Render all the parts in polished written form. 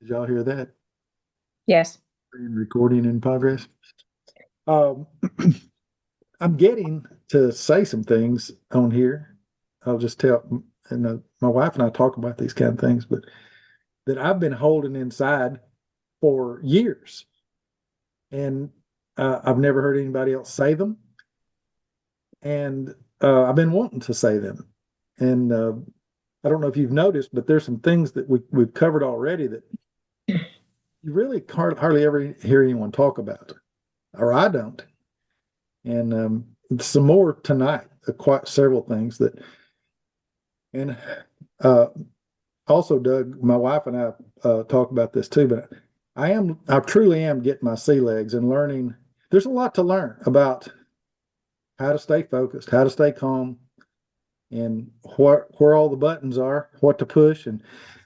Did y'all hear that? Yes. Recording in progress. Um, I'm getting to say some things on here. I'll just tell, and my wife and I talk about these kind of things, but that I've been holding inside for years, and I've never heard anybody else say them, and I've been wanting to say them, and I don't know if you've noticed, but there's some things that we've covered already that you really hardly ever hear anyone talk about, or I don't. And some more tonight, quite several things that, and uh, also, Doug, my wife and I talk about this too, but I truly am getting my sea legs and learning. There's a lot to learn about how to stay focused, how to stay calm, and where all the buttons are, what to push. And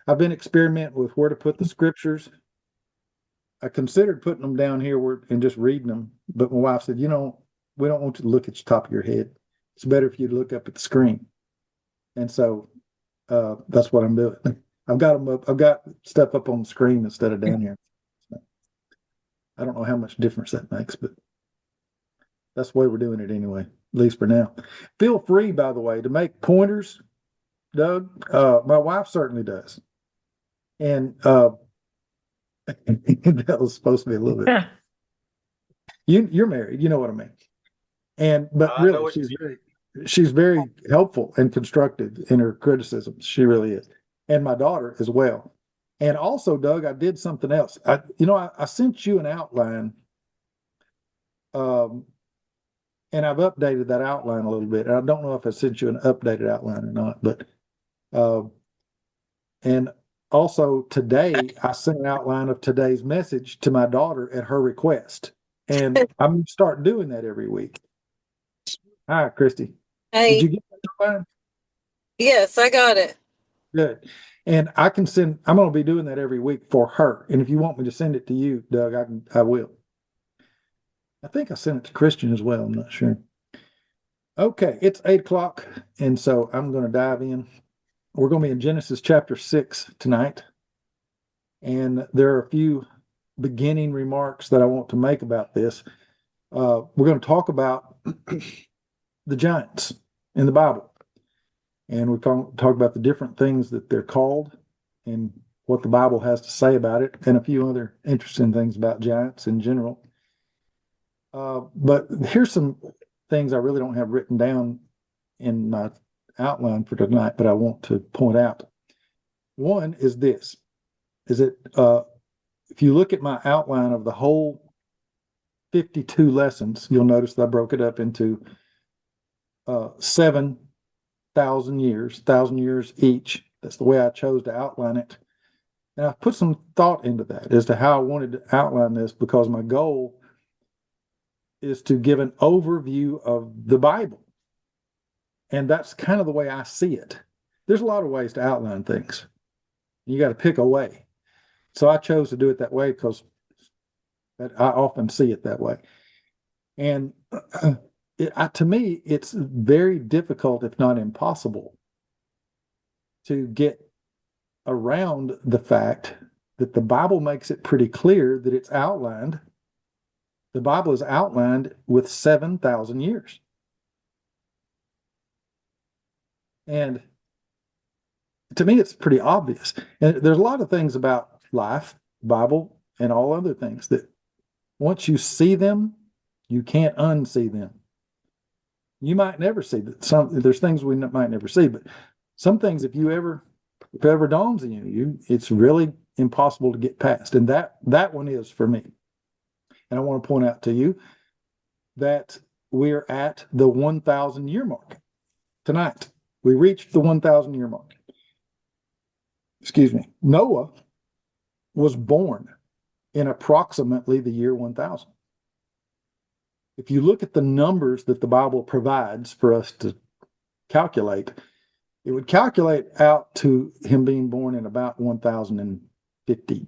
I've been experimenting with where to put the scriptures. I considered putting them down here and just reading them, but my wife said, we don't want you to look at the top of your head. It's better if you look up at the screen. And so that's what I'm doing. I've got them up. I've got stuff up on the screen instead of down here. I don't know how much difference that makes, but that's the way we're doing it anyway, at least for now. Feel free, by the way, to make pointers, Doug. My wife certainly does. And that was supposed to be a little bit. You're married, you know what I mean. But really, she's very helpful and constructive in her criticisms. She really is, and my daughter as well. And also, Doug, I did something else. I sent you an outline, um, and I've updated that outline a little bit. And I don't know if I sent you an updated outline or not, but uh, and also today I sent an outline of today's message to my daughter at her request, and I'm going to start doing that every week. Hi, Christy. Did Hey, you get that outline? yes, I got it. Good. And I'm going to be doing that every week for her. And if you want me to send it to you, Doug, I will. I think I sent it to Christian as well. I'm not sure. Okay, it's 8 o'clock. And so I'm going to dive in. We're going to be in Genesis chapter 6 tonight. And there are a few beginning remarks that I want to make about this. We're going to talk about the giants in the Bible. And we talk about the different things that they're called and what the Bible has to say about it, and a few other interesting things about giants in general. But here's some things I really don't have written down in my outline for tonight, but I want to point out. One is this, is that if you look at my outline of the whole 52 lessons, you'll notice that I broke it up into 7,000 years, 1,000 years each. That's the way I chose to outline it. And I put some thought into that as to how I wanted to outline this, because my goal is to give an overview of the Bible. And that's kind of the way I see it. There's a lot of ways to outline things. You got to pick a way. So I chose to do it that way because I often see it that way. And to me, it's very difficult, if not impossible, to get around the fact that the Bible makes it pretty clear that it's outlined. The Bible is outlined with 7,000 years. And to me, it's pretty obvious. And there's a lot of things about life, Bible, and all other things that once you see them, you can't unsee them. You might never see that. There's things we might never see, but some things, if it ever dawns on you, it's really impossible to get past. And that one is for me. And I want to point out to you that we're at the 1,000 year mark tonight. We reached the 1,000 year mark. Excuse me. Noah was born in approximately the year 1,000. If you look at the numbers that the Bible provides for us to calculate, it would calculate out to him being born in about 1,050,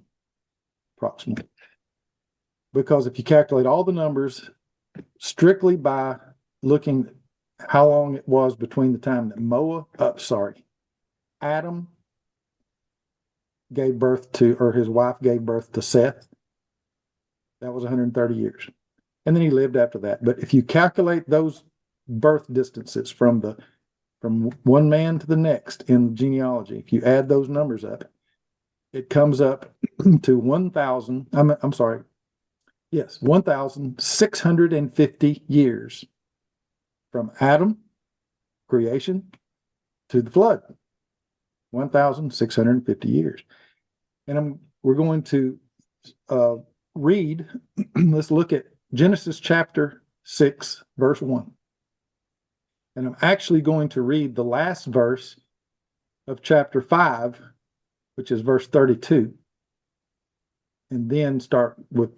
approximately. Because if you calculate all the numbers strictly by looking how long it was between the time that Adam gave birth to, or his wife gave birth to Seth. That was 130 years. And then he lived after that. But if you calculate those birth distances from one man to the next in genealogy, if you add those numbers up, it comes up to 1,000, I'm sorry, yes, 1,650 years from Adam, creation, to the flood. 1,650 years. And we're going to read, let's look at Genesis chapter 6, verse 1. And I'm actually going to read the last verse of chapter 5, which is verse 32, and then start with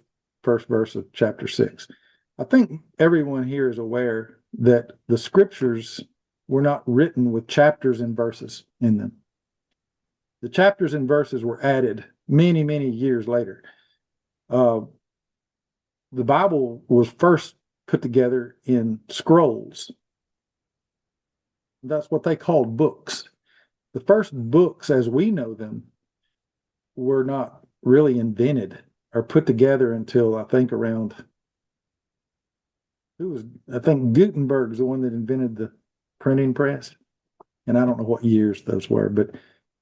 first verse of chapter 6. I think everyone here is aware that the scriptures were not written with chapters and verses in them. The chapters and verses were added many, many years later. The Bible was first put together in scrolls. That's what they called books. The first books, as we know them, were not really invented or put together until I think Gutenberg's the one that invented the printing press. And I don't know what years those were, but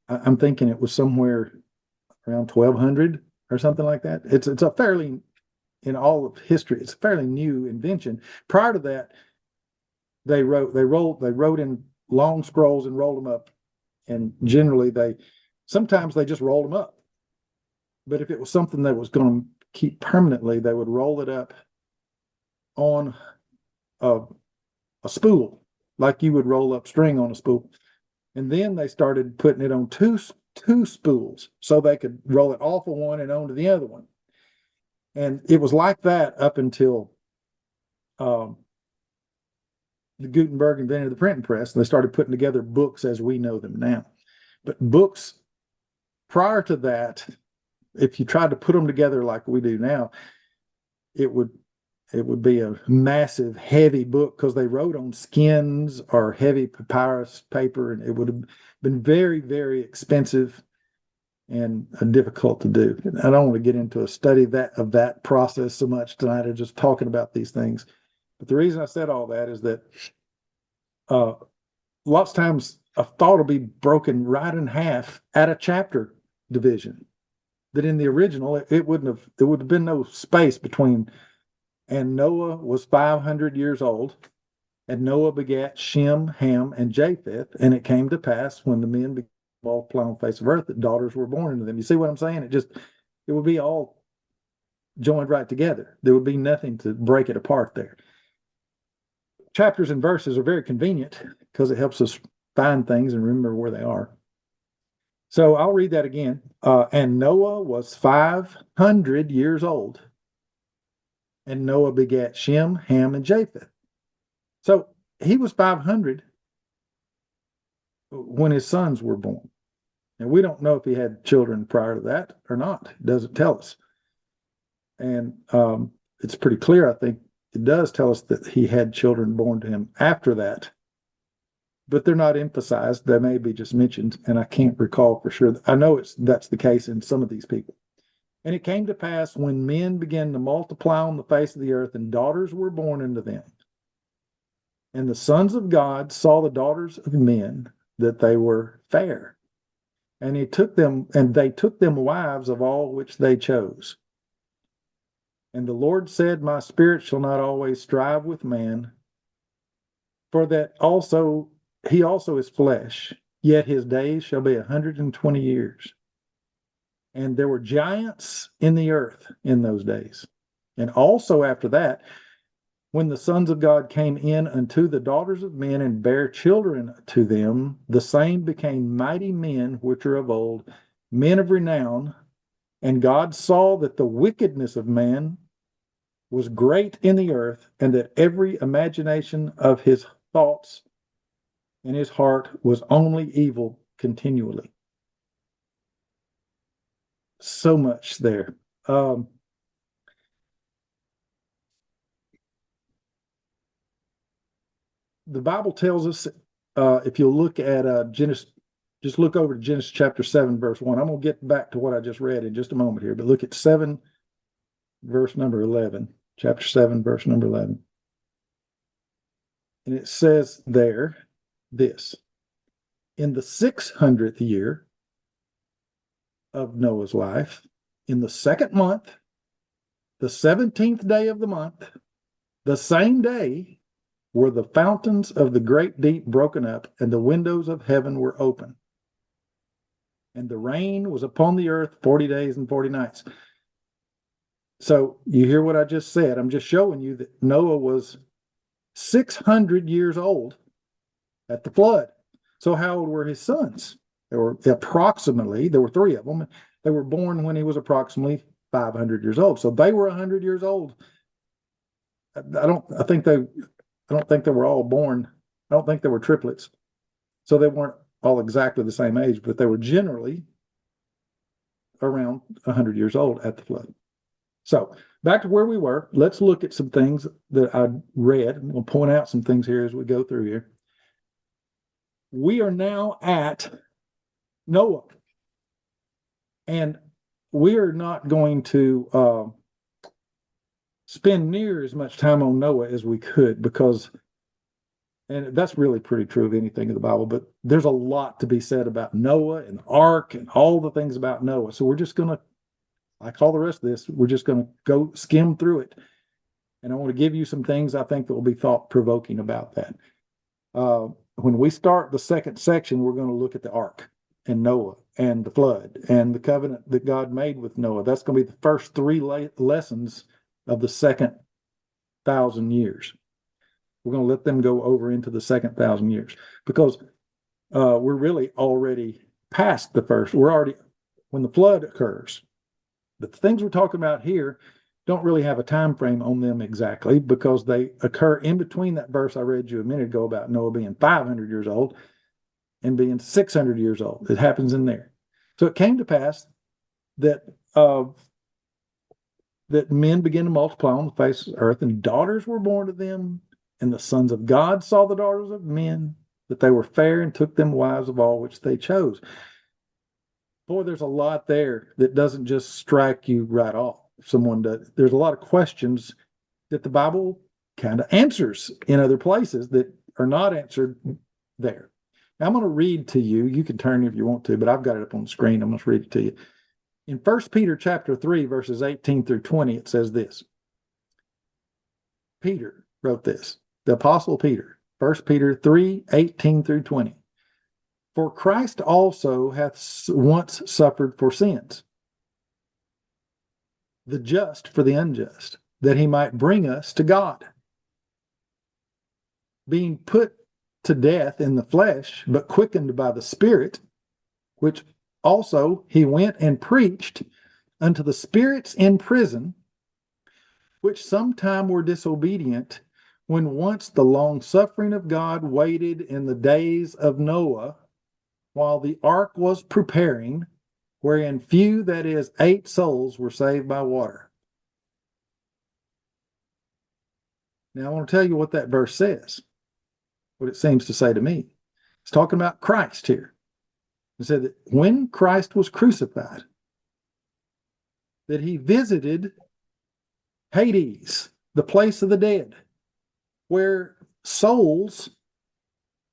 I'm thinking it was somewhere around 1200 or something like that. It's a fairly, in all of history, it's a fairly new invention. Prior to that, they wrote in long scrolls and rolled them up. And generally sometimes they just rolled them up. But if it was something that was going to keep permanently, they would roll it up on a spool, like you would roll up string on a spool. And then they started putting it on two spools so they could roll it off of one and onto the other one. And it was like that up until the Gutenberg invented the printing press, and they started putting together books as we know them now. But books prior to that, if you tried to put them together like we do now, it would be a massive, heavy book because they wrote on skins or heavy papyrus paper, and it would have been very, very expensive and difficult to do. I don't want to get into a study of that process so much tonight, or just talking about these things. But the reason I said all that is that lots of times a thought will be broken right in half at a chapter division. That in the original, there would have been no space between. And Noah was 500 years old, and Noah begat Shem, Ham, and Japheth. And it came to pass when the men began to multiply on the face of earth that daughters were born unto them. You see what I'm saying? It would be all joined right together. There would be nothing to break it apart there. Chapters and verses are very convenient because it helps us find things and remember where they are. So I'll read that again. And Noah was 500 years old, and Noah begat Shem, Ham, and Japheth. So he was 500 when his sons were born. And we don't know if he had children prior to that or not. It doesn't tell us. And it's pretty clear, I think it does tell us that he had children born to him after that. But they're not emphasized. They may be just mentioned, and I can't recall for sure. I know that's the case in some of these people. And it came to pass when men began to multiply on the face of the earth, and daughters were born unto them. And the sons of God saw the daughters of men, that they were fair. And they took them wives of all which they chose. And the Lord said, My spirit shall not always strive with man, for that also he also is flesh, yet his days shall be 120 years. And there were giants in the earth in those days. And also after that, when the sons of God came in unto the daughters of men and bare children to them, the same became mighty men which are of old, men of renown. And God saw that the wickedness of man was great in the earth, and that every imagination of his thoughts in his heart was only evil continually. So much there. The Bible tells us, if you look at just look over to Genesis chapter 7, verse 1. I'm going to get back to what I just read in just a moment here, but look at 7, verse number 11. Chapter 7, verse number 11. And it says there this: in the 600th year of Noah's life, in the second month, the 17th day of the month, the same day were the fountains of the great deep broken up, and the windows of heaven were open. And the rain was upon the earth 40 days and 40 nights. So you hear what I just said. I'm just showing you that Noah was 600 years old at the flood. So how old were his sons? There were three of them. They were born when he was approximately 500 years old. So they were 100 years old. I don't think they were all born. I don't think they were triplets. So they weren't all exactly the same age, but they were generally around 100 years old at the flood. So back to where we were. Let's look at some things that I read. I'm going to point out some things here as we go through here. We are now at Noah. And we are not going to spend near as much time on Noah as we could, because, and that's really pretty true of anything in the Bible, but there's a lot to be said about Noah and the ark and all the things about Noah. So we're just going to, like all the rest of this, we're just going to go skim through it. And I want to give you some things I think that will be thought-provoking about that. When we start the second section, we're going to look at the ark and Noah and the flood and the covenant that God made with Noah. That's going to be the first three lessons of the second 1,000 years. We're going to let them go over into the second 1,000 years, because we're really already past the first. We're already, when the flood occurs. But the things we're talking about here don't really have a time frame on them exactly, because they occur in between that verse I read you a minute ago about Noah being 500 years old and being 600 years old. It happens in there. So it came to pass that that men began to multiply on the face of the earth, and daughters were born to them. And the sons of God saw the daughters of men, that they were fair, and took them wives of all which they chose. Boy, there's a lot there that doesn't just strike you right off. Someone does. There's a lot of questions that the Bible kind of answers in other places that are not answered there. Now, I'm going to read to you. You can turn if you want to, but I've got it up on the screen. I'm going to read it to you. In 1 Peter chapter 3, verses 18 through 20, it says this. Peter wrote this, the Apostle Peter, 1 Peter 3, 18 through 20. For Christ also hath once suffered for sins, the just for the unjust, that he might bring us to God, being put to death in the flesh, but quickened by the Spirit, which also he went and preached unto the spirits in prison, which sometime were disobedient, when once the long suffering of God waited in the days of Noah, while the ark was preparing, wherein few, that is, 8 souls, were saved by water. Now I want to tell you what that verse says, what it seems to say to me. It's talking about Christ here. It said that when Christ was crucified, that he visited Hades, the place of the dead, where souls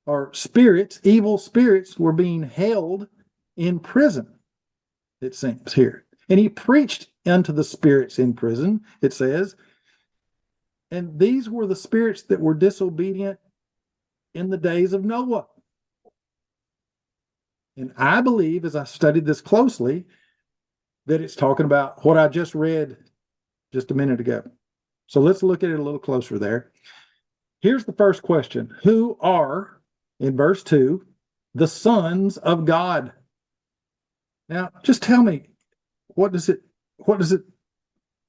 or spirits, evil spirits, were being held in prison, it seems here. And he preached unto the spirits in prison, it says, and these were the spirits that were disobedient in the days of Noah. And I believe, as I studied this closely, that it's talking about what I just read just a minute ago. So let's look at it a little closer there. Here's the first question. Who are, in verse 2, the sons of God? Now, just tell me, what does it,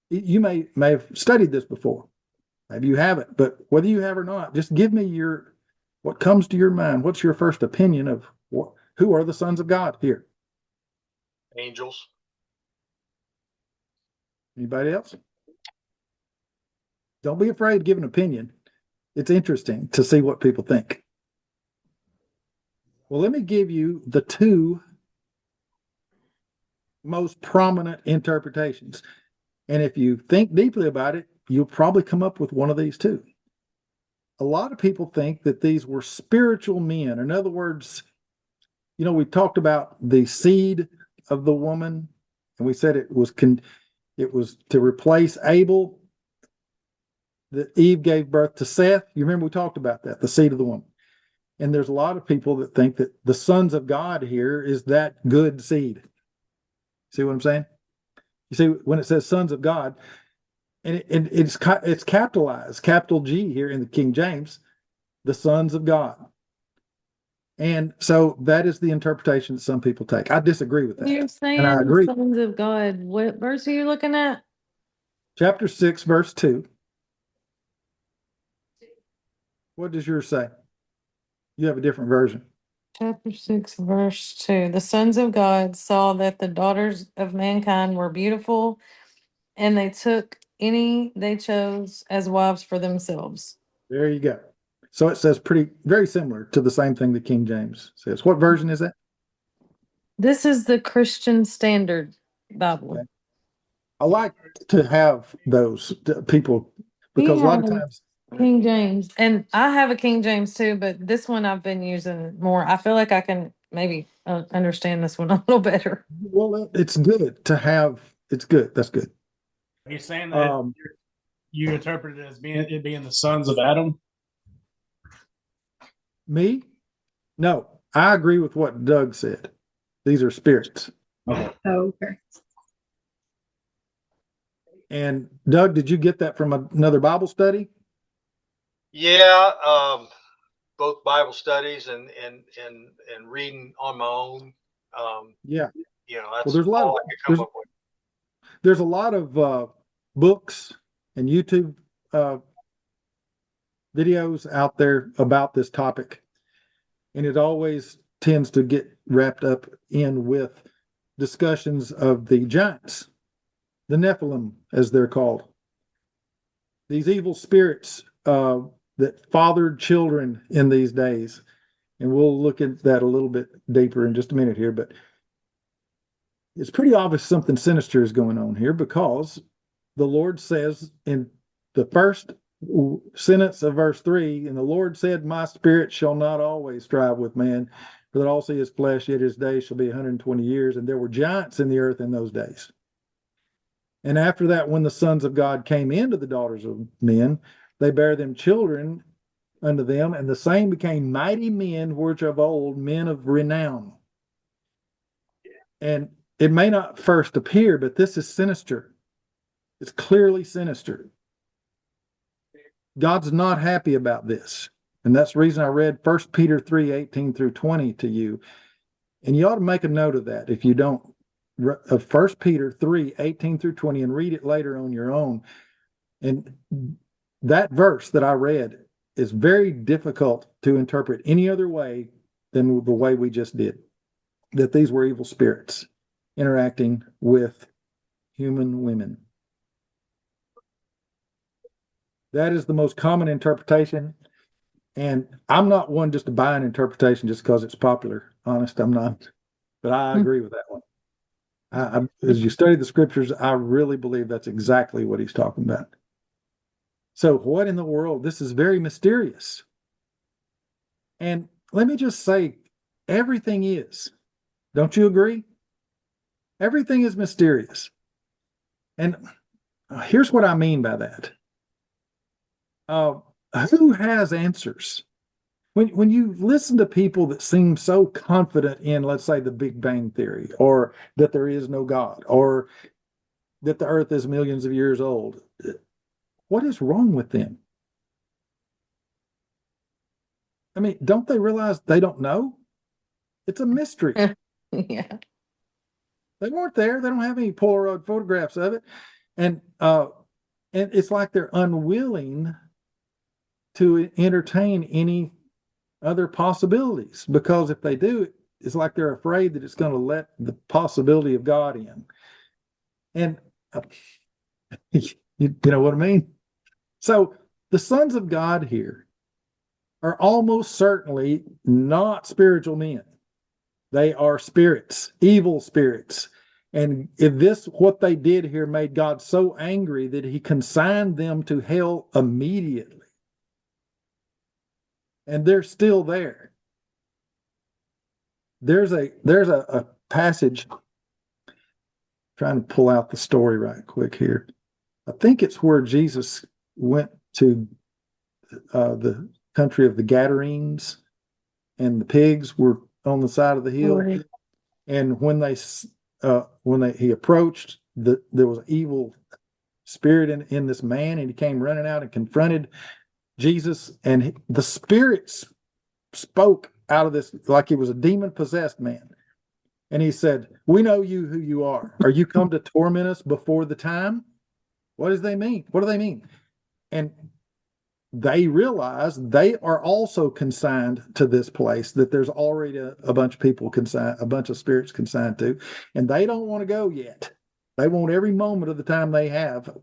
you may have studied this before. Maybe you haven't, but whether you have or not, just give me what comes to your mind. What's your first opinion of who are the sons of God here? Angels. Anybody else? Don't be afraid to give an opinion. It's interesting to see what people think. Well, let me give you the two most prominent interpretations. And if you think deeply about it, you'll probably come up with one of these two. A lot of people think that these were spiritual men. In other words, we talked about the seed of the woman, and we said it was to replace Abel. That Eve gave birth to Seth. You remember we talked about that, the seed of the woman. And there's a lot of people that think that the sons of God here is that good seed. See what I'm saying? You see, when it says sons of God, and it's capitalized, capital G here in the King James, the sons of God. And so that is the interpretation that some people take. I disagree with that. You're And I saying agree. sons of God. What verse are you looking at? Chapter 6, verse 2. What does yours say? You have a different version. Chapter 6, verse 2. The sons of God saw that the daughters of mankind were beautiful, and they took any they chose as wives for themselves. There you go. So it says very similar to the same thing that King James says. What version is that? This is the Christian Standard Bible. Okay. I like to have those people because a lot of times, King James, and I have a King James too, but this one I've been using more. I feel like I can maybe understand this one a little better. well, it's good to have. It's good. That's good. Are you saying that you interpret it as being the sons of Adam? Me? No, I agree with what Doug said. These are spirits. Okay. Oh, okay. And Doug, did you get that from another Bible study? Yeah, both Bible studies and reading on my own. Yeah. That's there's a lot all of I could come up with. there's a lot of books and YouTube videos out there about this topic, and it always tends to get wrapped up in with discussions of the giants, the Nephilim, as they're called. These evil spirits that fathered children in these days. And we'll look at that a little bit deeper in just a minute here, but it's pretty obvious something sinister is going on here because the Lord says in the first sentence of verse 3, and the Lord said, my spirit shall not always strive with man, for that all see his flesh, yet his days shall be 120 years. And there were giants in the earth in those days. And after that, when the sons of God came into the daughters of men, they bare them children unto them, and the same became mighty men which of old, men of renown. And it may not first appear, but this is sinister. It's clearly sinister. God's not happy about this. And that's the reason I read 1 Peter 3:18 through 20 to you. And you ought to make a note of that if you don't, of 1 Peter 3:18 through 20, and read it later on your own. And that verse that I read is very difficult to interpret any other way than the way we just did. That these were evil spirits interacting with human women. That is the most common interpretation. And I'm not one just to buy an interpretation just because it's popular. Honest, I'm not. But I agree with that one. As you study the scriptures, I really believe that's exactly what he's talking about. So what in the world? This is very mysterious. And let me just say, everything is. Don't you agree? Everything is mysterious. And here's what I mean by that. Who has answers? When you listen to people that seem so confident in, let's say, the Big Bang Theory, or that there is no God, or that the earth is millions of years old, what is wrong with them? I mean, don't they realize they don't know? It's a mystery. Yeah. They weren't there. They don't have any Polaroid photographs of it. And it's like they're unwilling to entertain any other possibilities, because if they do, it's like they're afraid that it's going to let the possibility of God in. And you know what I mean? So the sons of God here are almost certainly not spiritual men. They are spirits, evil spirits. And if this, what they did here, made God so angry that he consigned them to hell immediately. And they're still there. There's a passage, trying to pull out the story right quick here. I think it's where Jesus went to the country of the Gadarenes, and the pigs were on the side of the hill. Right. And when he approached, there was an evil spirit in this man, and he came running out and confronted Jesus, and the spirits spoke out of this like he was a demon-possessed man. And he said, "We know you who you are. Are you come to torment us before the time?" What does they mean? What do they mean? And they realize they are also consigned to this place, that there's already a bunch of people consigned, a bunch of spirits consigned to, and they don't want to go yet. They want every moment of the time they have.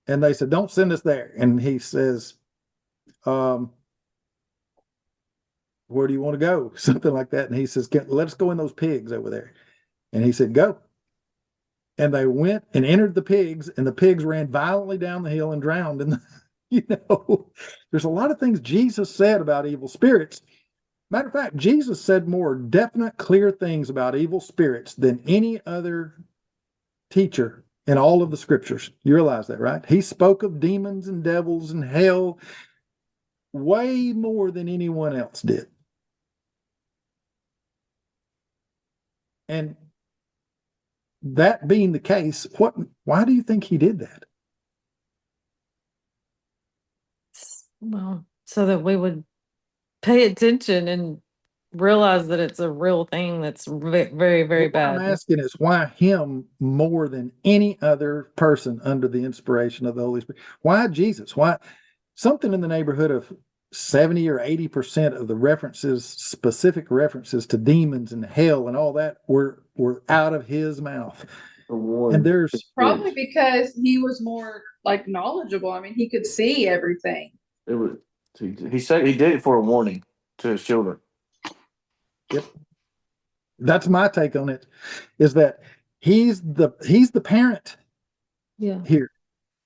And they said, "Don't send us there." And he says, where do you want to go? Something like that. And he says, "Let us go in those pigs over there." And he said, "Go." And they went and entered the pigs, and the pigs ran violently down the hill and drowned. And there's a lot of things Jesus said about evil spirits. Matter of fact, Jesus said more definite, clear things about evil spirits than any other teacher in all of the scriptures. You realize that, right? He spoke of demons and devils and hell way more than anyone else did. And that being the case, why do you think he did that? Well, so that we would pay attention and realize that it's a real thing that's very, very What I'm bad. asking is, why him more than any other person under the inspiration of the Holy Spirit? Why Jesus? Why something in the neighborhood of 70 or 80% of the references, specific references to demons and hell and all that, were out of his mouth. And there's Probably because he was more like knowledgeable. I mean, he could see everything. It was. He said he did it for a warning to his children. Yep. That's my take on it, is that he's the parent Yeah. here.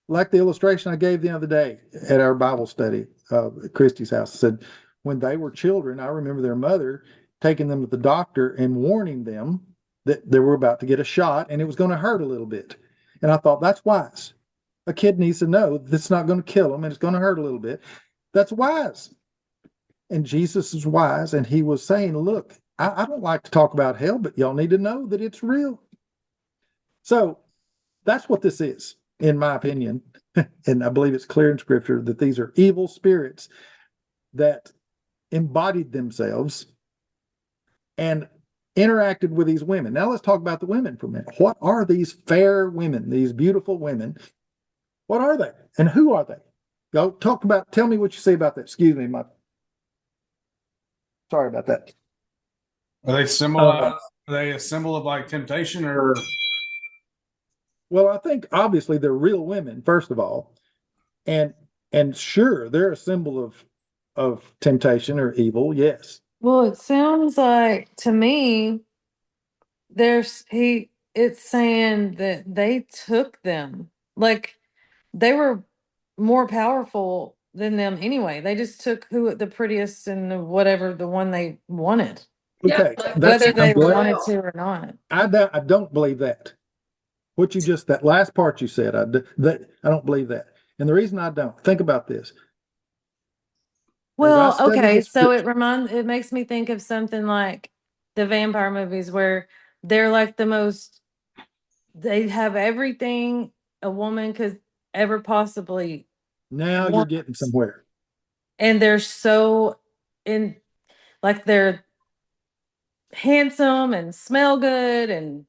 Like the illustration I gave the other day at our Bible study at Christy's house. Said when they were children, I remember their mother taking them to the doctor and warning them that they were about to get a shot and it was going to hurt a little bit. And I thought, that's wise. A kid needs to know that's not going to kill them and it's going to hurt a little bit. That's wise. And Jesus is wise, and he was saying, look, I don't like to talk about hell, but y'all need to know that it's real. So that's what this is, in my opinion. And I believe it's clear in scripture that these are evil spirits that embodied themselves and interacted with these women. Now let's talk about the women for a minute. What are these fair women, these beautiful women? What are they? And who are they? Go tell me what you say about that. Excuse me, sorry about that. Are they are they a symbol of like temptation or? Well, I think obviously they're real women, first of all. And sure, they're a symbol of temptation or evil, yes. Well, it sounds like to me it's saying that they took them. Like they were more powerful than them anyway. They just took the prettiest and the one they wanted. Okay, Yeah, Whether they glad- wanted to or not. I don't believe that. What you just, that last part you said, I don't believe that. And the reason I don't, think about this. Well, study okay, the so scripture- it makes me think of something like the vampire movies where they're like they have everything a woman could ever possibly Now you're want. getting somewhere. And they're so they're handsome and smell good and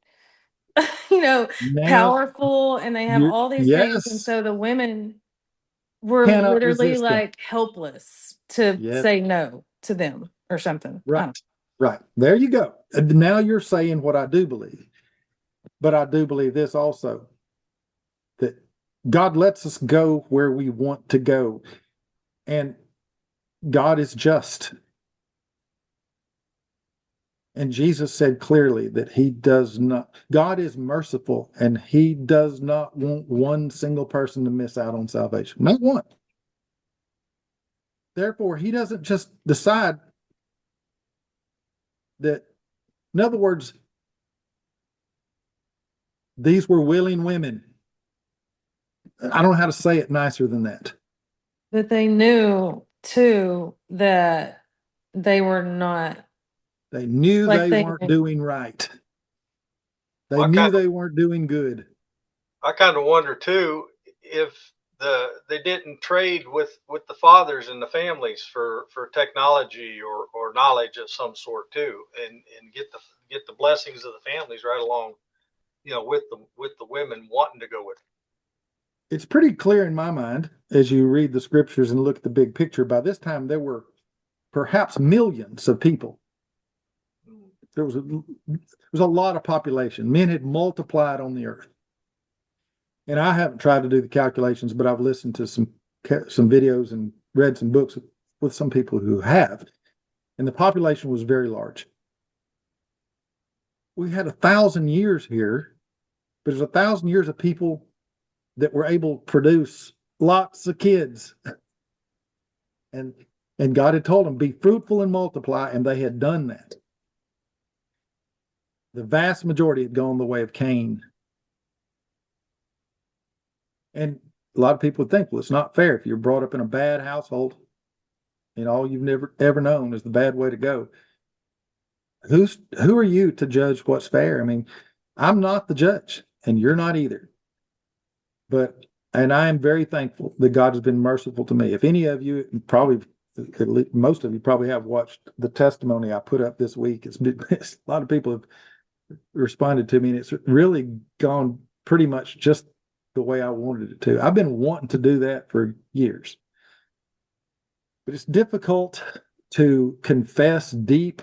Now powerful, and they have all these things, and yes, so the women were cannot literally resist them. like helpless to Yes. say no to them or something. Right. Right. There you go. And now you're saying what I do believe. But I do believe this also, that God lets us go where we want to go. And God is just. And Jesus said clearly that he does not, God is merciful, and he does not want one single person to miss out on salvation. Not one. Therefore, he doesn't just decide that, in other words, these were willing women. I don't know how to say it nicer than that. But they knew too that they were not They knew like they they weren't knew. doing right. They I knew kind they weren't doing good. I kind of wonder too if they didn't trade with the fathers and the families for technology or knowledge of some sort too, and get the blessings of the families right along, with the women wanting to go with it. It's pretty clear in my mind as you read the scriptures and look at the big picture. By this time, there were perhaps millions of people. There was a lot of population. Men had multiplied on the earth. And I haven't tried to do the calculations, but I've listened to some videos and read some books with some people who have. And the population was very large. We had 1,000 years here, but there's 1,000 years of people that were able to produce lots of kids. And God had told them, be fruitful and multiply, and they had done that. The vast majority had gone the way of Cain. And a lot of people would think, well, it's not fair if you're brought up in a bad household and all you've never ever known is the bad way to go. Who are you to judge what's fair? I mean, I'm not the judge, and you're not either. And I am very thankful that God has been merciful to me. If any of you, probably most of you probably have watched the testimony I put up this week. It's a lot of people have responded to me, and it's really gone pretty much just the way I wanted it to. I've been wanting to do that for years. But it's difficult to confess deep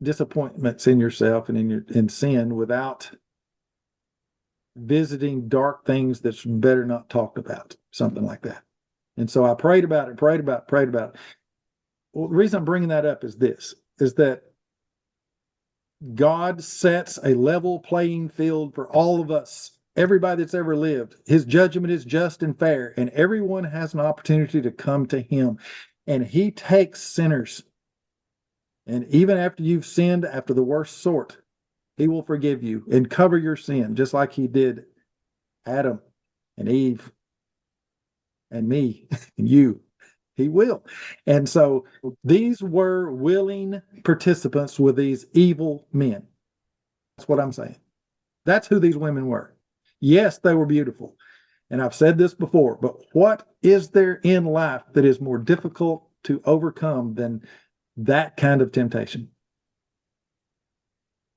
disappointments in yourself and in sin without visiting dark things that's better not talked about, something like that. And so I prayed about it. Well, the reason I'm bringing that up is that God sets a level playing field for all of us, everybody that's ever lived. His judgment is just and fair, and everyone has an opportunity to come to him. And he takes sinners. And even after you've sinned after the worst sort, he will forgive you and cover your sin, just like he did Adam and Eve and me and you. He will. And so these were willing participants with these evil men. That's what I'm saying. That's who these women were. Yes, they were beautiful. And I've said this before, but what is there in life that is more difficult to overcome than that kind of temptation?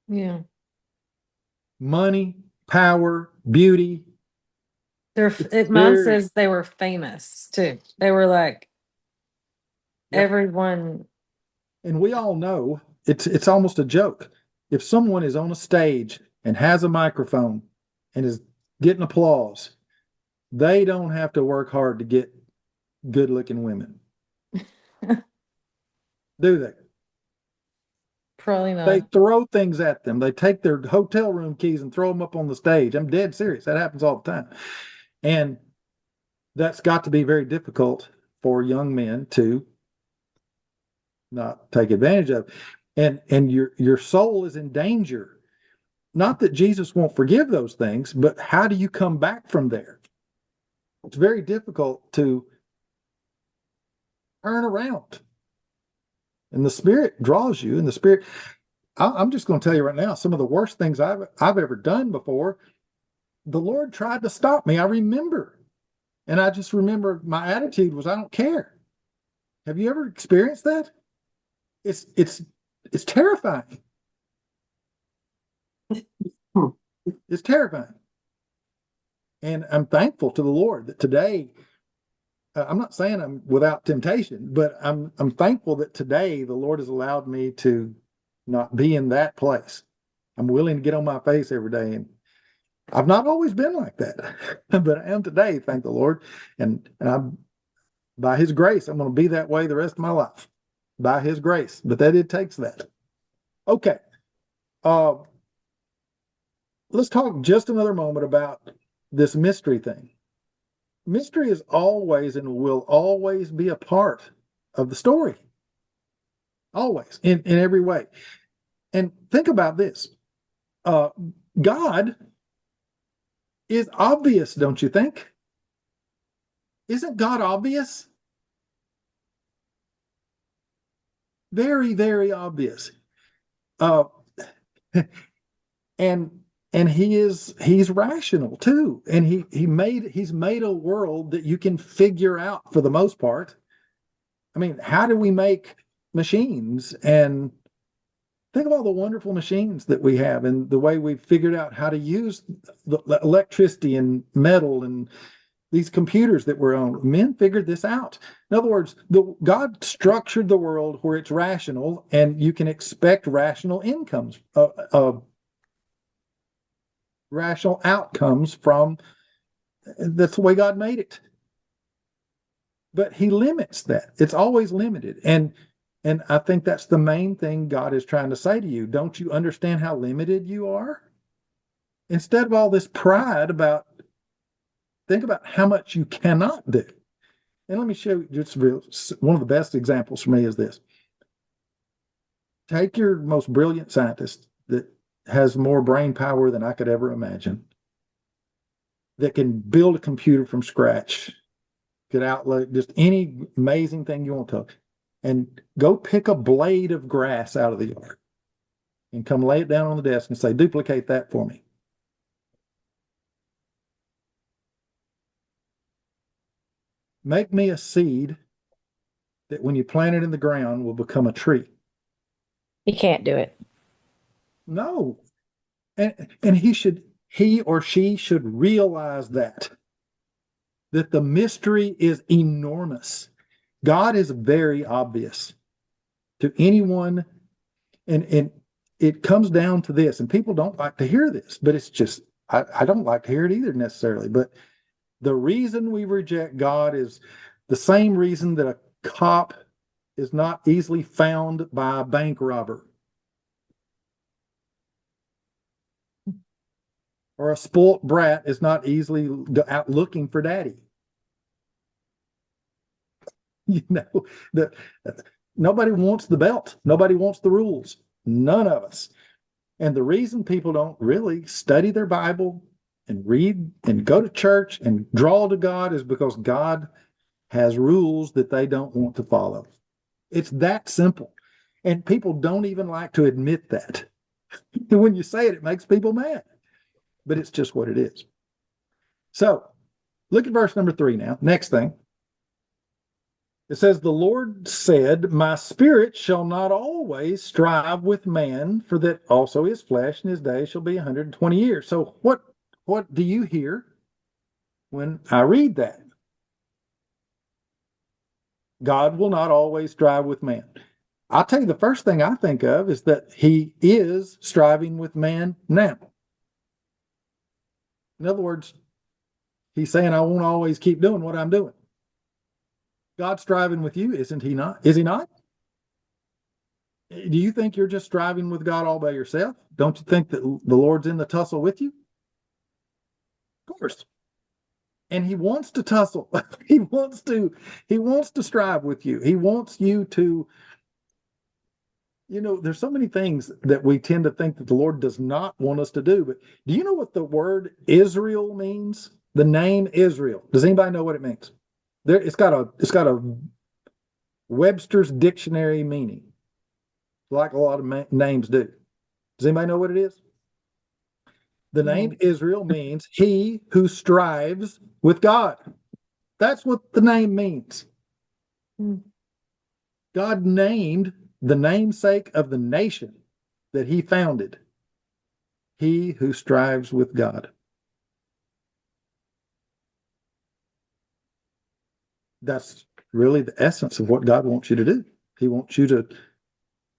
Yeah. Money, power, beauty. Mine says they were famous too. They were like everyone. And we all know it's almost a joke. If someone is on a stage and has a microphone and is getting applause, they don't have to work hard to get good looking women. Do they? Probably not. They throw things at them. They take their hotel room keys and throw them up on the stage. I'm dead serious. That happens all the time. And that's got to be very difficult for young men to not take advantage of. And your soul is in danger. Not that Jesus won't forgive those things, but how do you come back from there? It's very difficult to turn around. And the Spirit draws you, and the Spirit. I'm just going to tell you right now, some of the worst things I've ever done before, the Lord tried to stop me. I remember. And I just remember my attitude was, I don't care. Have you ever experienced that? It's terrifying. It's terrifying. And I'm thankful to the Lord that today, I'm not saying I'm without temptation, but I'm thankful that today the Lord has allowed me to not be in that place. I'm willing to get on my face every day. And I've not always been like that, but I am today, thank the Lord. And By his grace, I'm going to be that way the rest of my life. By his grace. But it takes that. Okay. Uh, let's talk just another moment about this mystery thing. Mystery is always and will always be a part of the story. Always, in every way. And think about this. God is obvious, don't you think? Isn't God obvious? Very, very obvious. Uh, and he's rational too. And he's made a world that you can figure out for the most part. I mean, how do we make machines? And think of all the wonderful machines that we have and the way we've figured out how to use the electricity and metal and these computers that we're on. Men figured this out. In other words, God structured the world where it's rational and you can expect rational incomes, rational outcomes from. That's the way God made it. But he limits that. It's always limited. And I think that's the main thing God is trying to say to you. Don't you understand how limited you are? Instead of all this pride about, think about how much you cannot do. And let me show you just one of the best examples for me is this. Take your most brilliant scientist that has more brain power than I could ever imagine, that can build a computer from scratch, could outlook just any amazing thing you want to, and go pick a blade of grass out of the yard and come lay it down on the desk and say, duplicate that for me. Make me a seed that when you plant it in the ground will become a tree. You can't do it. No. And he or she should realize that the mystery is enormous. God is very obvious to anyone. And it comes down to this, and people don't like to hear this, but it's just, I don't like to hear it either necessarily. But the reason we reject God is the same reason that a cop is not easily found by a bank robber, or a spoilt brat is not easily out looking for daddy. You know, nobody wants the belt. Nobody wants the rules. None of us. And the reason people don't really study their Bible and read and go to church and draw to God is because God has rules that they don't want to follow. It's that simple. And people don't even like to admit that. When you say it, it makes people mad. But it's just what it is. So look at verse number 3 now. Next thing. It says, the Lord said, my spirit shall not always strive with man, for that also his flesh and his days shall be 120 years. So what do you hear when I read that? God will not always strive with man. I'll tell you, the first thing I think of is that he is striving with man now. In other words, he's saying, I won't always keep doing what I'm doing. God's striving with you, isn't he not? Is he not? Do you think you're just striving with God all by yourself? Don't you think that the Lord's in the tussle with you? Of course. And he wants to tussle. He wants to strive with you. He wants you to, there's so many things that we tend to think that the Lord does not want us to do. But do you know what the word Israel means? The name Israel. Does anybody know what it means? It's got a Webster's dictionary meaning, like a lot of names do. Does anybody know what it is? The name Israel means he who strives with God. That's what the name means. God named the namesake of the nation that he founded, he who strives with God. That's really the essence of what God wants you to do. He wants you to.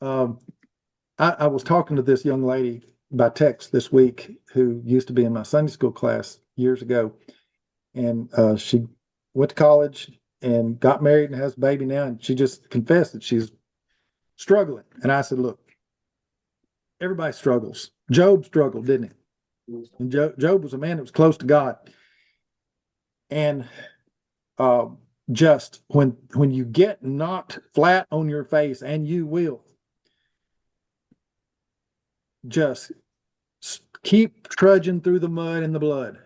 I was talking to this young lady by text this week who used to be in my Sunday school class years ago, and she went to college, and got married and has a baby now. And she just confessed that she's struggling. And I said, look, everybody struggles. Job struggled, didn't he? And Job was a man that was close to God. And just when you get knocked flat on your face, and you will, just keep trudging through the mud and the blood.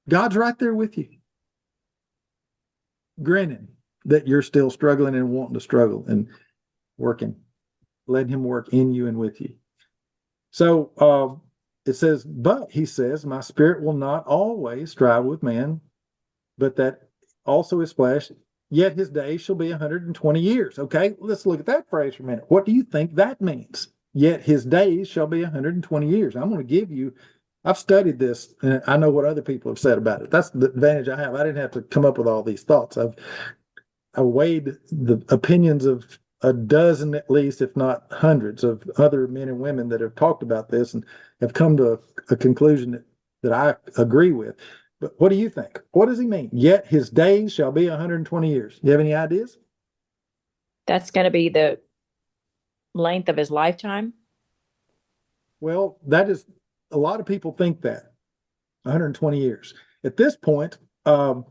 God's right there with you, grinning that you're still struggling and wanting to struggle and working, letting him work in you and with you. So it says, but he says, my spirit will not always strive with man, but that also his flesh, yet his days shall be 120 years. Okay, let's look at that phrase for a minute. What do you think that means? Yet his days shall be 120 years. I'm going to give you, I've studied this and I know what other people have said about it. That's the advantage I have. I didn't have to come up with all these thoughts. I weighed the opinions of a dozen at least, if not hundreds, of other men and women that have talked about this and have come to a conclusion that I agree with. But what do you think? What does he mean? Yet his days shall be 120 years. Do you have any ideas? That's going to be the length of his lifetime. Well, that is, a lot of people think that 120 years. At this point, a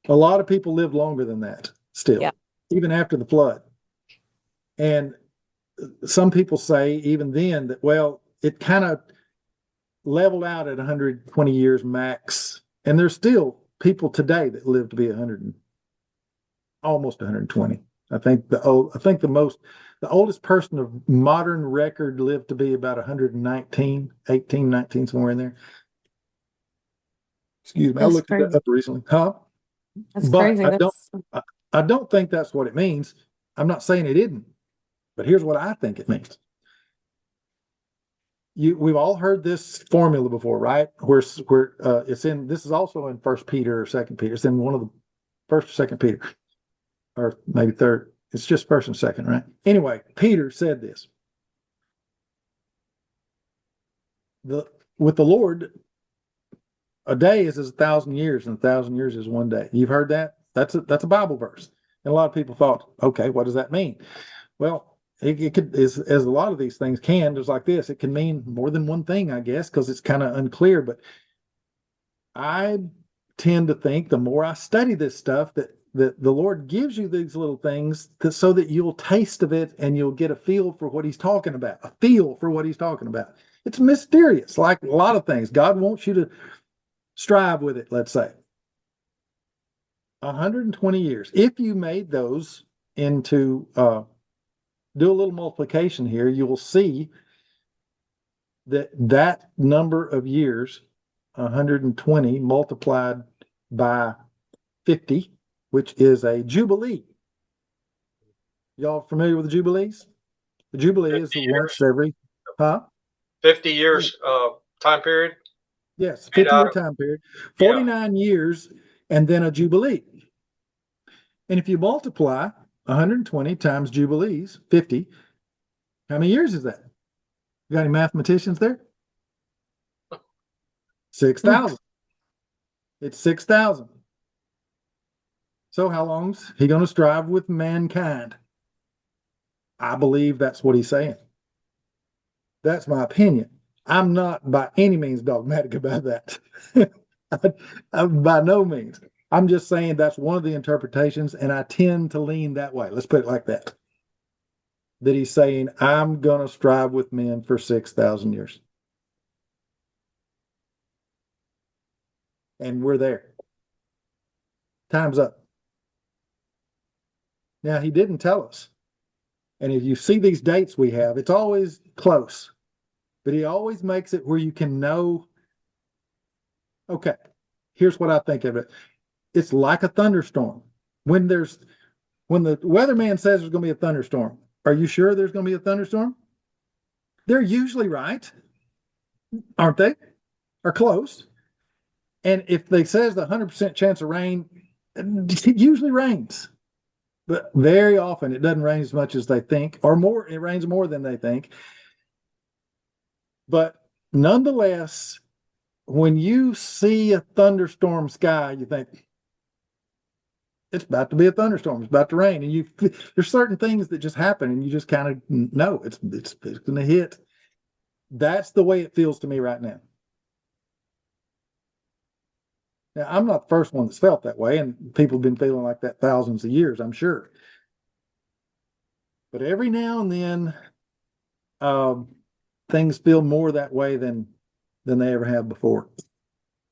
lot of people live longer than that still, Yeah. even after the flood. And some people say even then that, well, it kind of leveled out at 120 years max. And there's still people today that live to be 100, almost 120. I think the oldest person of modern record lived to be about 119, 18, 19, somewhere in there. Excuse me. I That's looked it crazy. up recently. Huh? That's But crazy. I don't think that's what it means. I'm not saying it isn't, but here's what I think it means. We've all heard this formula before, right? Where it's in, this is also in First Peter or Second Peter. It's in one of the First or Second Peter, or maybe third. It's just first and second, right? Anyway, Peter said this. With the Lord, a day is as 1,000 years, and 1,000 years is one day. You've heard that? That's a Bible verse. And a lot of people thought, okay, what does that mean? Well, it could, as a lot of these things can, just like this, it can mean more than one thing, I guess, because it's kind of unclear. But I tend to think the more I study this stuff, that the Lord gives you these little things so that you'll taste of it and you'll get a feel for what he's talking about, a feel for what he's talking about. It's mysterious, like a lot of things. God wants you to strive with it, let's say. 120 years. If you made those into, do a little multiplication here, you will see that number of years, 120 multiplied by 50, which is a jubilee. Y'all familiar with the jubilees? The jubilee is once every, 50 years time period? Yes, 50-year time period, 49 years, and then a jubilee. And if you multiply 120 times jubilees, 50, how many years is that? You got any mathematicians there? 6,000. It's 6,000. So how long's he going to strive with mankind? I believe that's what he's saying. That's my opinion. I'm not by any means dogmatic about that. By no means. I'm just saying that's one of the interpretations, and I tend to lean that way. Let's put it like that. That he's saying, I'm going to strive with men for 6,000 years. And we're there. Time's up. Now, he didn't tell us. And if you see these dates we have, it's always close. But he always makes it where you can know, okay, here's what I think of it. It's like a thunderstorm. When the weatherman says there's going to be a thunderstorm, are you sure there's going to be a thunderstorm? They're usually right, aren't they? Or close. And if they says the 100% chance of rain, it usually rains. But very often it doesn't rain as much as they think, or more, it rains more than they think. But nonetheless, when you see a thunderstorm sky, you think, it's about to be a thunderstorm. It's about to rain, and there's certain things that just happen, and you just kind of know it's going to hit. That's the way it feels to me right now. Now, I'm not the first one that's felt that way, and people have been feeling like that thousands of years, I'm sure. But every now and then, things feel more that way than they ever have before.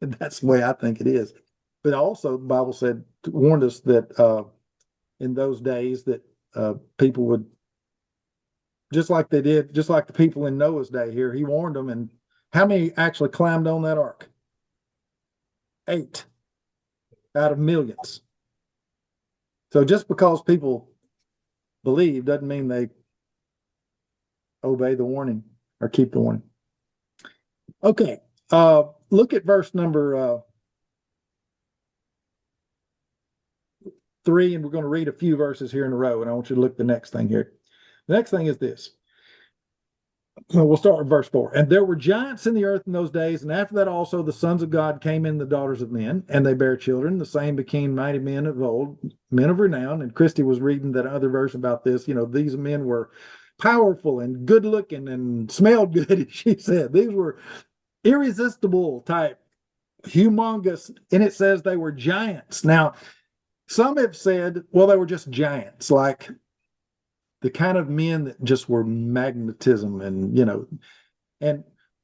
And that's the way I think it is. But also, the Bible warned us that in those days that people would, just like the people in Noah's day here, he warned them. And how many actually climbed on that ark? 8 out of millions. So just because people believe doesn't mean they obey the warning or keep the warning. Okay, look at verse number 3, and we're going to read a few verses here in a row, and I want you to look at the next thing here. The next thing is this. We'll start with verse 4. And there were giants in the earth in those days, and after that also the sons of God came in the daughters of men, and they bare children. The same became mighty men of old, men of renown. And Christy was reading that other verse about this. These men were powerful and good looking and smelled good, she said. These were irresistible type, humongous, and it says they were giants. Now, some have said, well, they were just giants, like the kind of men that just were magnetism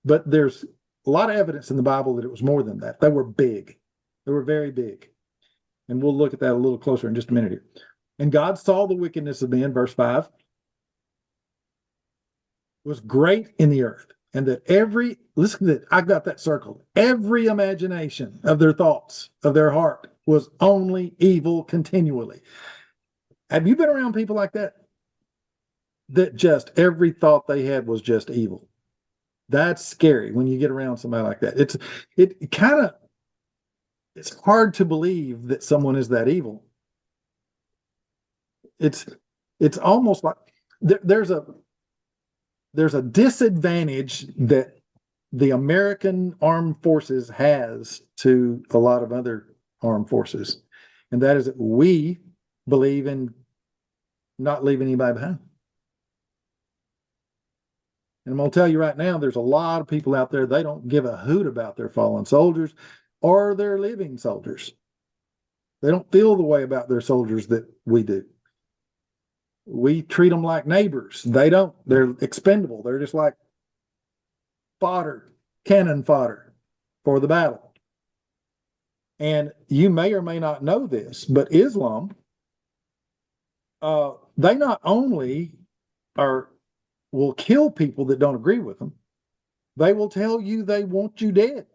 but there's a lot of evidence in the Bible that it was more than that. They were big. They were very big. And we'll look at that a little closer in just a minute here. And God saw the wickedness of men, verse 5, was great in the earth, and that listen to that, I got that circled, every imagination of their thoughts, of their heart, was only evil continually. Have you been around people like that? That just every thought they had was just evil. That's scary when you get around somebody like that. It's hard to believe that someone is that evil. It's almost like there's a disadvantage that the American armed forces has to a lot of other armed forces, and that is that we believe in not leaving anybody behind. And I'm going to tell you right now, there's a lot of people out there, they don't give a hoot about their fallen soldiers or their living soldiers. They don't feel the way about their soldiers that we do. We treat them like neighbors. They don't. They're expendable. They're just like fodder, cannon fodder for the battle. And you may or may not know this, but Islam, they not only will kill people that don't agree with them, they will tell you they want you dead.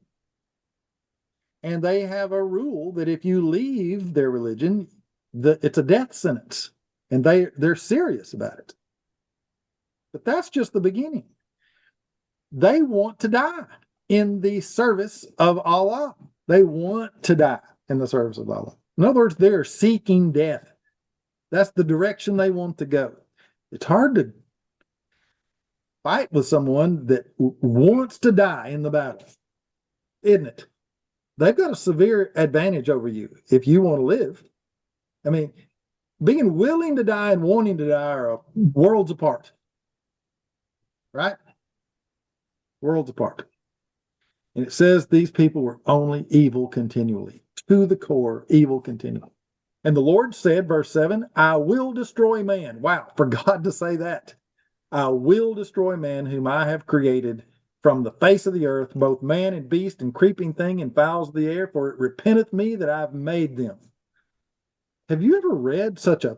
And they have a rule that if you leave their religion, it's a death sentence. And they're serious about it. But that's just the beginning. They want to die in the service of Allah. They want to die in the service of Allah. In other words, they're seeking death. That's the direction they want to go. It's hard to fight with someone that wants to die in the battle, isn't it? They've got a severe advantage over you if you want to live. I mean, being willing to die and wanting to die are worlds apart, right? Worlds apart. And it says these people were only evil continually, to the core, evil continually. And the Lord said, verse 7, I will destroy man. Wow, for God to say that. I will destroy man whom I have created from the face of the earth, both man and beast and creeping thing and fowls of the air, for it repenteth me that I've made them. Have you ever read such a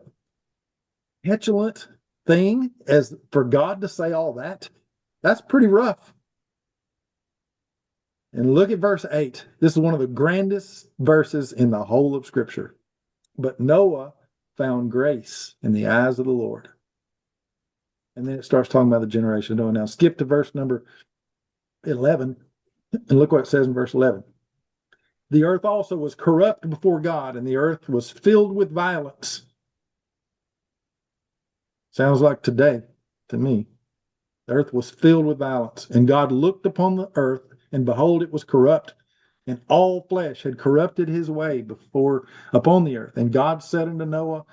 petulant thing as for God to say all that? That's pretty rough. And look at verse 8. This is one of the grandest verses in the whole of Scripture. But Noah found grace in the eyes of the Lord. And then it starts talking about the generation of Noah. Now skip to verse number 11, and look what it says in verse 11. The earth also was corrupt before God, and the earth was filled with violence. Sounds like today to me. The earth was filled with violence, and God looked upon the earth, and behold, it was corrupt, and all flesh had corrupted his way before upon the earth. And God said unto Noah,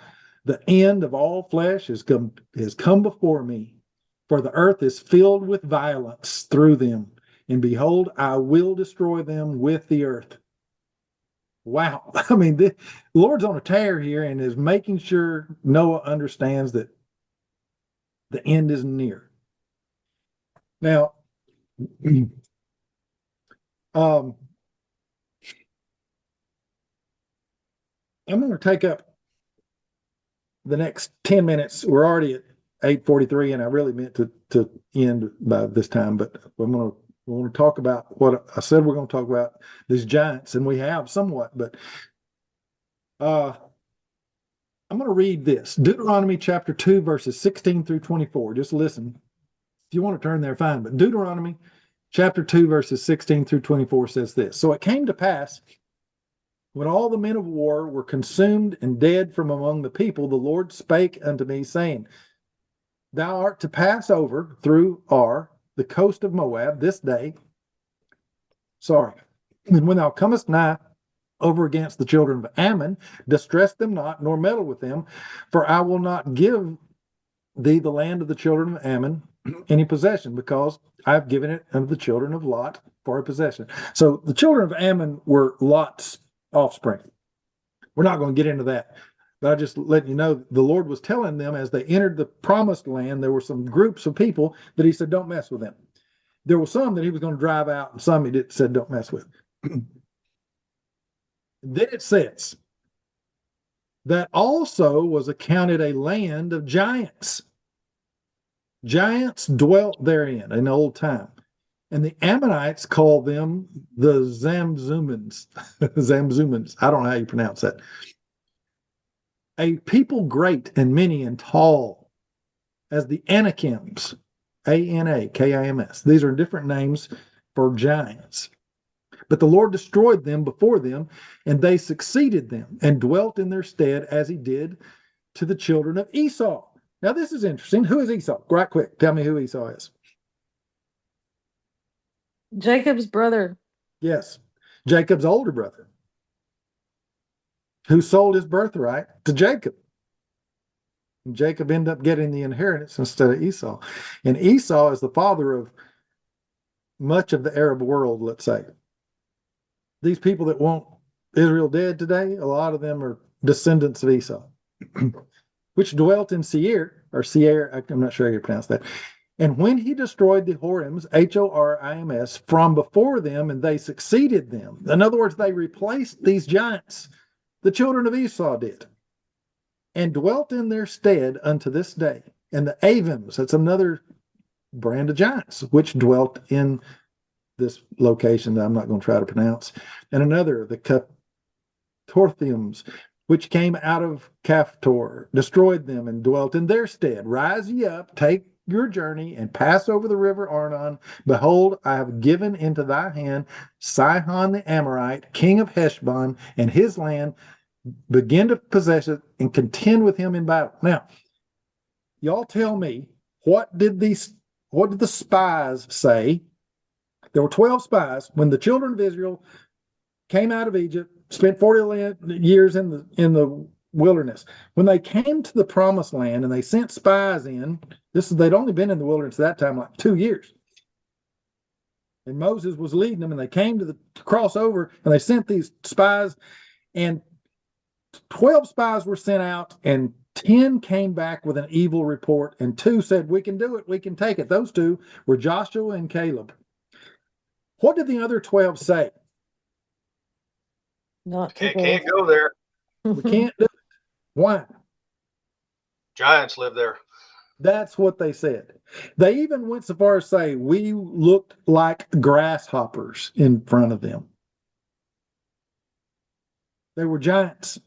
the end of all flesh has come before me, for the earth is filled with violence through them. And behold, I will destroy them with the earth. Wow. I mean, the Lord's on a tear here and is making sure Noah understands that the end is near. Now, I'm going to take up the next 10 minutes. We're already at 8:43, and I really meant to end by this time, but we want to talk about what I said we're going to talk about, these giants, and we have somewhat, but I'm going to read this. Deuteronomy chapter 2, verses 16 through 24. Just listen. If you want to turn there, fine. But Deuteronomy chapter 2, verses 16 through 24 says this. So it came to pass, when all the men of war were consumed and dead from among the people, the Lord spake unto me, saying, Thou art to pass over through Ar, the coast of Moab, this day. And when thou comest nigh over against the children of Ammon, distress them not, nor meddle with them, for I will not give thee the land of the children of Ammon any possession, because I have given it unto the children of Lot for a possession. So the children of Ammon were Lot's offspring. We're not going to get into that, but I just let you know the Lord was telling them as they entered the promised land, there were some groups of people that he said, don't mess with them. There were some that he was going to drive out, and some he said, don't mess with. Then it says, that also was accounted a land of giants. Giants dwelt therein in old time. And the Ammonites called them the Zamzumans. Zamzumans. I don't know how you pronounce that. A people great and many and tall as the Anakims. Anakims. These are different names for giants. But the Lord destroyed them before them, and they succeeded them and dwelt in their stead as he did to the children of Esau. Now, this is interesting. Who is Esau? Right quick, tell me who Esau is. Jacob's brother. Yes, Jacob's older brother, who sold his birthright to Jacob. And Jacob ended up getting the inheritance instead of Esau. And Esau is the father of much of the Arab world, let's say. These people that want Israel dead today, a lot of them are descendants of Esau, which dwelt in Seir, I'm not sure how you pronounce that. And when he destroyed the Horims, Horims, from before them, and they succeeded them. In other words, they replaced these giants, the children of Esau did, and dwelt in their stead unto this day. And the Avims, that's another brand of giants, which dwelt in this location that I'm not going to try to pronounce. And another, the Torthims, which came out of Caphtor, destroyed them and dwelt in their stead. Rise ye up, take your journey, and pass over the river Arnon. Behold, I have given into thy hand Sihon the Amorite, king of Heshbon, and his land. Begin to possess it and contend with him in battle. Now, y'all tell me, what did the spies say? There were 12 spies when the children of Israel came out of Egypt, spent 40 years in the wilderness. When they came to the promised land and they sent spies in, they'd only been in the wilderness at that time like 2 years. And Moses was leading them, and they came to cross over, and they sent these spies, and 12 spies were sent out, and 10 came back with an evil report, and 2 said, we can do it, we can take it. Those 2 were Joshua and Caleb. What did the other 12 say? Not to Can't go there. We can't do it. Why? Giants live there. That's what they said. They even went so far as to say, we looked like grasshoppers in front of them. They were giants.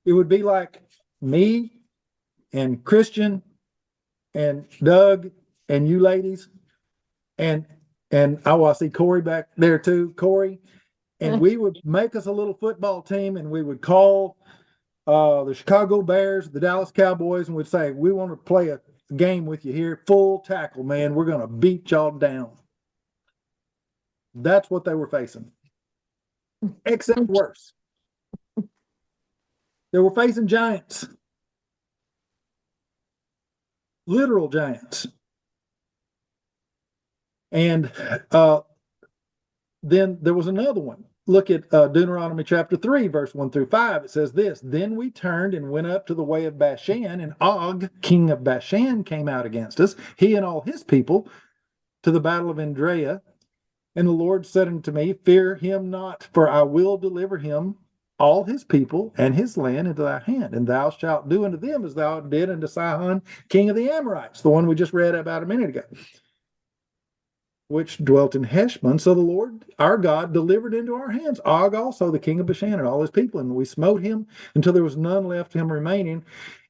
It would be like me and Christian and Doug and you ladies and I see Corey back there too, Corey. And we would make us a little football team, and we would call the Chicago Bears, the Dallas Cowboys, and we'd say, we want to play a game with you here, full tackle, man. We're going to beat y'all down. That's what they were facing. except worse. They were facing giants, literal giants. And then there was another one. Look at Deuteronomy chapter 3, verse 1 through 5. It says this: Then we turned and went up to the way of Bashan, and Og, king of Bashan, came out against us, he and all his people, to the battle of Andrea. And the Lord said unto me, Fear him not, for I will deliver him, all his people, and his land into thy hand, and thou shalt do unto them as thou did unto Sihon, king of the Amorites, the one we just read about a minute ago, which dwelt in Heshbon. So the Lord our God delivered into our hands Og also, the king of Bashan, and all his people, and we smote him until there was none left him remaining.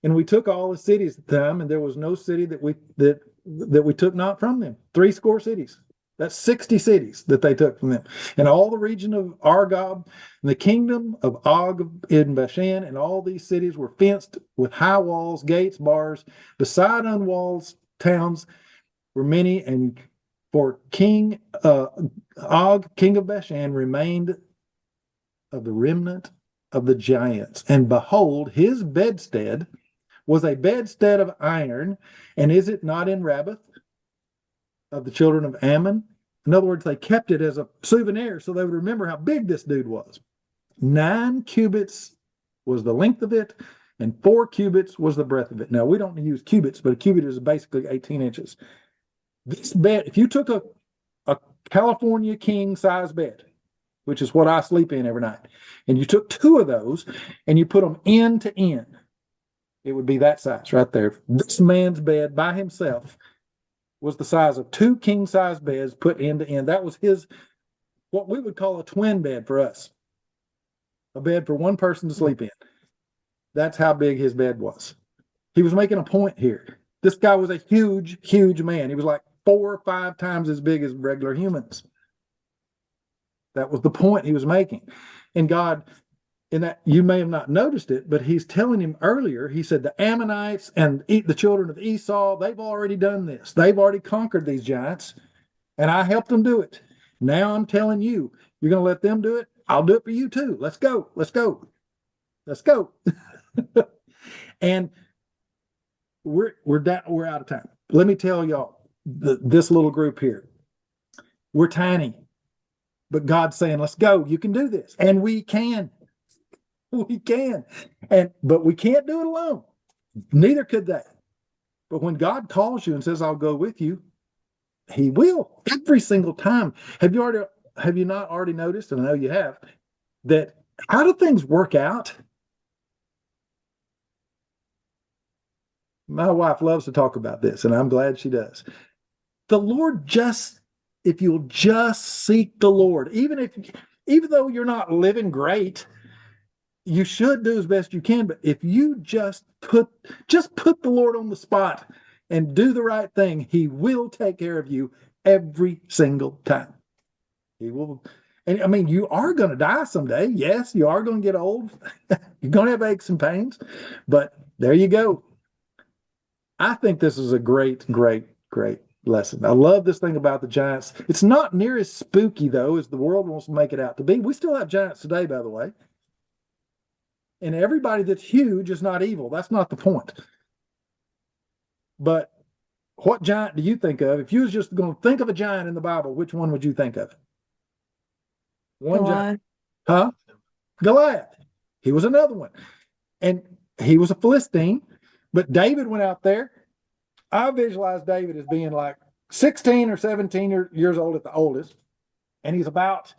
And we took all the cities at the time, and there was no city that we took not from them. 60 cities. That's 60 cities that they took from them. And all the region of Argob, and the kingdom of Og in Bashan, and all these cities were fenced with high walls, gates, bars. Beside unwalled towns were many, and for King Og, king of Bashan, remained of the remnant of the giants. And behold, his bedstead was a bedstead of iron, and is it not in Rabbath of the children of Ammon? In other words, they kept it as a souvenir so they would remember how big this dude was. 9 cubits was the length of it, and 4 cubits was the breadth of it. Now, we don't use cubits, but a cubit is basically 18 inches. This bed, if you took a California king size bed, which is what I sleep in every night, and you took 2 of those and you put them end to end, it would be that size right there. This man's bed by himself was the size of 2 king size beds put end to end. That was his, what we would call a twin bed for us, a bed for one person to sleep in. That's how big his bed was. He was making a point here. This guy was a huge, huge man. He was like 4 or 5 times as big as regular humans. That was the point he was making. And God, in that, you may have not noticed it, but he's telling him earlier, he said the Ammonites and the children of Esau, they've already done this. They've already conquered these giants, and I helped them do it. Now I'm telling you, you're going to let them do it? I'll do it for you too. Let's go. Let's go. Let's go. And we're out of time. Let me tell y'all, this little group here, we're tiny, but God's saying, let's go. You can do this. And we can. We can. But we can't do it alone. Neither could they. But when God calls you and says, I'll go with you, he will every single time. Have you not already noticed, and I know you have, that how do things work out? My wife loves to talk about this, and I'm glad she does. The Lord if you'll just seek the Lord, even though you're not living great, you should do as best you can. But if you just put the Lord on the spot and do the right thing, he will take care of you every single time. He will. And I mean, you are going to die someday. Yes, you are going to get old. You're going to have aches and pains, but there you go. I think this is a great, great, great lesson. I love this thing about the giants. It's not near as spooky, though, as the world wants to make it out to be. We still have giants today, by the way. And everybody that's huge is not evil. That's not the point. But what giant do you think of? If you was just going to think of a giant in the Bible, which one would you think of? One giant. Huh? Goliath. He was another one. And he was a Philistine. But David went out there. I visualize David as being like 16 or 17 years old at the oldest. And he's about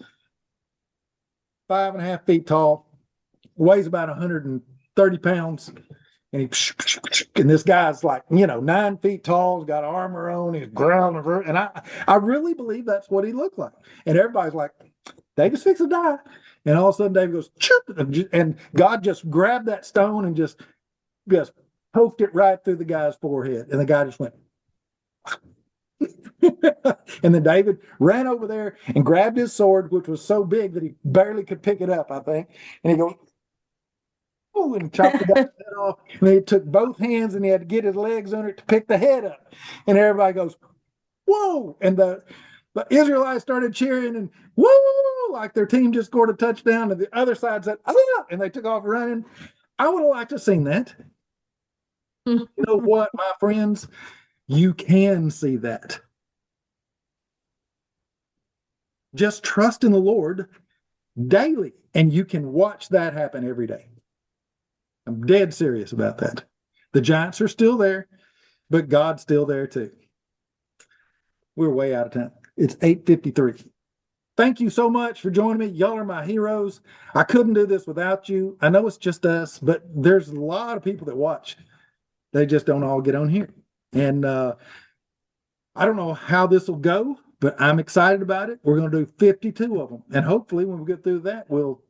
5.5 feet tall, weighs about 130 pounds. And this guy's like, 9 feet tall, he's got armor on, he's growling. And I really believe that's what he looked like. And everybody's like, David's fixing to die. And all of a sudden David goes, chirp, and God just grabbed that stone and just poked it right through the guy's forehead. And the guy just went. And then David ran over there and grabbed his sword, which was so big that he barely could pick it up, I think. And he goes, oh, and chopped the guy's head off. And he took both hands and he had to get his legs under it to pick the head up. And everybody goes, whoa. And the Israelites started cheering and whoa. like their team just scored a touchdown and the other side said, "Ah," and they took off running. I would have liked to have seen that. You know what, my friends? You can see that. Just trust in the Lord daily, and you can watch that happen every day. I'm dead serious about that. The Giants are still there, but God's still there too. We're way out of time. It's 8:53. Thank you so much for joining me. Y'all are my heroes. I couldn't do this without you. I know it's just us, but there's a lot of people that watch. They just don't all get on here. And I don't know how this will go, but I'm excited about it. We're going to do 52 of them. And hopefully when we get through that, we'll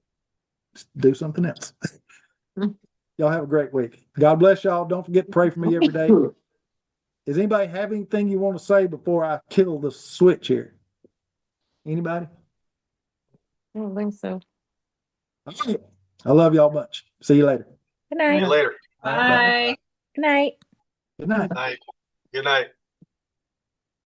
do something else. Y'all have a great week. God bless y'all. Don't forget to pray for me every day. Does anybody have anything you want to say before I kill the switch here? Anybody? I don't think so. I love y'all much. See you later. Good See night. you later. Bye. Good night. Good night. Night. Good night.